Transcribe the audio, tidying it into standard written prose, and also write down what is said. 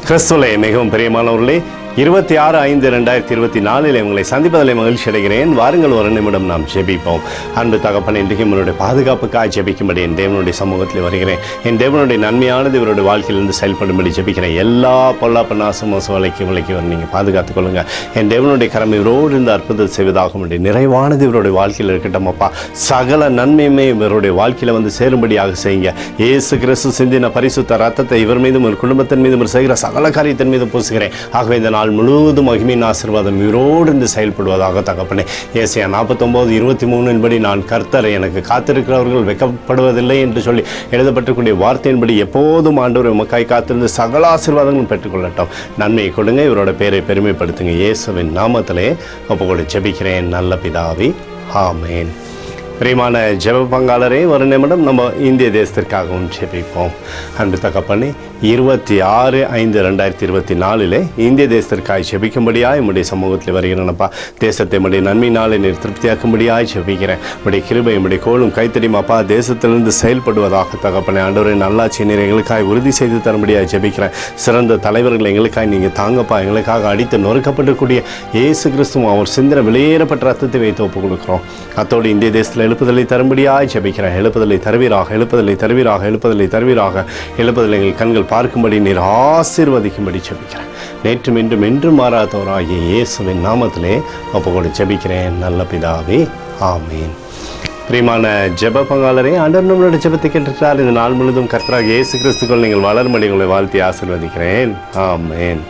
கிறிஸ்துவிலே மிகவும் பிரியமானவர்களே, 26/5/2024 உங்களை சந்திப்பதில் மகிழ்ச்சி அடைகிறேன். வாருங்கள், ஒரு நிமிடம் நாம் ஜெபிப்போம். அன்பு தகப்பன், இன்றைக்கு என்னுடைய பாதுகாப்புக்காக ஜெபிக்கும்படி என் தேவனுடைய சமூகத்தில் வருகிறேன். என் தேவனுடைய நன்மையானது இவருடைய வாழ்க்கையிலிருந்து செயல்படும்படி ஜெபிக்கிறேன். எல்லா பொல்லாப்பு நாசம் மோசம் விலைக்கு நீங்கள் பாதுகாத்துக் கொள்ளுங்கள். என் தேவனுடைய கரம் இவரோடு இருந்து அற்புதம் செய்வதாக முடியும். நிறைவானது இவருடைய வாழ்க்கையில் இருக்கட்டும் அப்பா. சகல நன்மையுமே இவருடைய வாழ்க்கையில் வந்து சேரும்படியாக செய்யுங்க. இயேசு கிறிஸ்து சிந்தின பரிசுத்த ரத்தத்தை இவர் மீதும் ஒரு குடும்பத்தின் மீதும் செய்கிற சகல காரியத்தின் மீது பூசுகிறேன். ஆகவே இந்த நாள் முழுவதும் மகிமையின் ஆசீர்வாதம் இவரோடு இருந்து செயல்படுவதாக தகப்பனே. ஏசாயா 49:23 படி, நான் கர்த்தரை, எனக்கு காத்திருக்கிறவர்கள் வெட்கப்படுவதில்லை என்று சொல்லி எழுதப்பட்டிருக்கூடிய வார்த்தையின்படி எப்போதும் ஆண்டவர் உமக்காய் காத்திருந்து சகல ஆசீர்வாதங்களும் பெற்றுக்கொள்ளட்டும். நன்மையை கொடுங்க, இவரோட பேரை பெருமைப்படுத்துங்க. இயேசுவின் நாமத்திலே ஒப்புக்கொடு ஜெபிக்கிறேன் நல்ல பிதாவே, ஆமேன். பிரியமான ஜெப பங்காளரே, ஒரு நிமிடம் நம்ம இந்திய தேசத்திற்காகவும் ஜெபிப்போம். அன்று தகப்பனே, 26/5/2024 இந்திய தேசத்திற்காக ஜெபிக்கும்படியாய் உடைய சமூகத்தில் வருகிறேனப்பா. தேசத்தை உடைய நன்மையினாலே நீர் திருப்தியாக்கும்படியாய் ஜெபிக்கிறேன். உடைய கிருபை உடைய கோலும் கைத்தடிமாப்பா தேசத்திலிருந்து செயல்படுவதாக தகப்பனே. ஆண்டவரை நல்லாட்சி நீர் எங்களுக்காக உறுதி செய்து தரும்படியாக ஜெபிக்கிறேன். சிறந்த தலைவர்கள் எங்களுக்காக நீங்கள் தாங்கப்பா. எங்களுக்காக அடித்து நொறுக்கப்படக்கூடிய இயேசு கிறிஸ்துவும் அவர் சிந்தனை வெளியேறப்பட்ட ரத்தத்தை வைத்து ஒப்புக் கொடுக்குறோம். அத்தோடு இந்திய தேசத்தில் எழுப்புதலை தரும்படியாய் ஜெபிக்கிறேன். எழுப்புதலை தருவீராக, எழுப்புதலை தருவீராக, எழுப்புதலை தருவீராக. எழுப்புதலை எங்கள் கண்கள் பார்க்கும்படி நீர் ஆசீர்வதிக்கும்படி ஜெபிக்கிறேன். நேற்றும் இன்றும் என்றும் மாறாதவராகிய இயேசுவின் நாமத்திலே ஒப்புக்கொடு ஜெபிக்கிறேன் நல்ல பிதாவே, ஆமீன். பிரியமான ஜெப பங்காளரே, ஆண்டவர் நம்மளுடைய ஜெபத்தை கேட்டுட்டார். இந்த நாள் முழுவதும் கர்த்தராகிய இயேசு கிறிஸ்துக்குள் நீங்கள் வளரும்படி உங்களை வாழ்த்தி ஆசீர்வதிக்கிறேன். ஆமேன்.